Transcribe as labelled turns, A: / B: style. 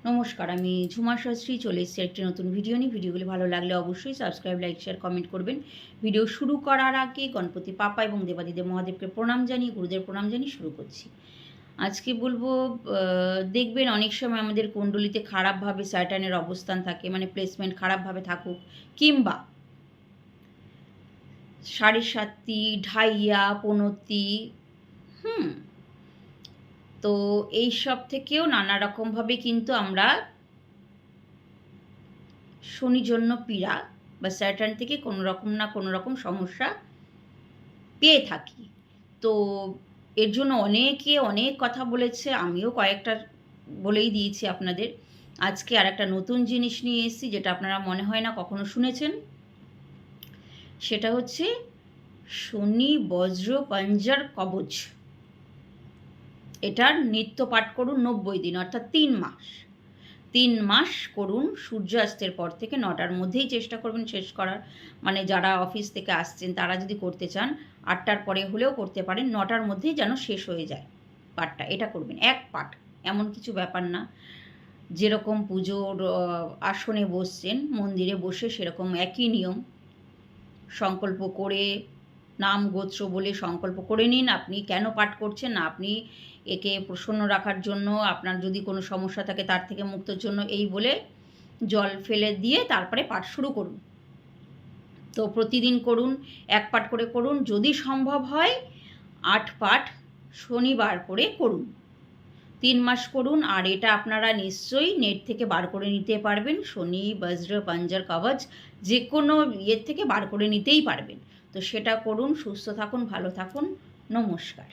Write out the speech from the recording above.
A: নমস্কার, আমি ঝুমা শাস্ত্রী চলে এসেছি একটি নতুন ভিডিও নিয়ে। ভিডিওগুলি ভালো লাগলে অবশ্যই সাবস্ক্রাইব, লাইক, শেয়ার, কমেন্ট করবেন। ভিডিও শুরু করার আগে গণপতি পাপা এবং দেবাদিদেব মহাদেবকে প্রণাম জানিয়ে, গুরুদেব প্রণাম জানিয়ে শুরু করছি। আজকে বলবো, দেখবেন অনেক সময় আমাদের কুণ্ডলিতে খারাপভাবে স্যাটার্নের অবস্থান থাকে, মানে প্লেসমেন্ট খারাপভাবে থাকুক, কিংবা 7.5 ঢাইয়া 15 তো এই সব থেকেও নানা রকমভাবে কিন্তু আমরা শনিজন্য পীড়া বা স্যাটার্ন থেকে কোনো রকম না কোনো রকম সমস্যা পেয়ে থাকি। তো এর জন্য অনেকে অনেক কথা বলেছে, আমিও কয়েকটা বলেই দিয়েছি আপনাদের। আজকে আর একটা নতুন জিনিস নিয়ে এসেছি, যেটা আপনারা মনে হয় না কখনো শুনেছেন। সেটা হচ্ছে শনি বজ্র পাঞ্জার কবচ। এটার নিত্য পাঠ করুন 90 দিন, অর্থাৎ 3 মাস। 3 মাস করুন, সূর্যাস্তের পর থেকে 9টার মধ্যেই চেষ্টা করবেন শেষ করার। মানে যারা অফিস থেকে আসছেন তারা যদি করতে চান 8টার পরে হলেও করতে পারেন, 9টার মধ্যেই যেন শেষ হয়ে যায় পাঠটা। এটা করবেন এক পাঠ, এমন কিছু ব্যাপার না। যেরকম পুজোর আসনে বসছেন মন্দিরে বসে, সেরকম একই নিয়ম। সংকল্প করে, নাম গোত্র বলে সংকল্প করে নিন আপনি কেন পাঠ করছেন। না, আপনি একে প্রসন্ন রাখার জন্য, আপনার যদি কোনো সমস্যা থাকে তার থেকে মুক্তর জন্য, এই বলে জল ফেলে দিয়ে তারপরে পাঠ শুরু করুন। তো প্রতিদিন করুন, এক পাঠ করে করুন, যদি সম্ভব হয় 8 পাঠ শনিবার করে করুন। 3 মাস করুন। আর এটা আপনারা নিশ্চয়ই নেট থেকে বার করে নিতে পারবেন। শনি বজ্র পাঞ্জার কবচ যে কোনো ইয়ের থেকে বার করে নিতেই পারবেন। তো সেটা করুন। সুস্থ থাকুন, ভালো থাকুন। নমস্কার।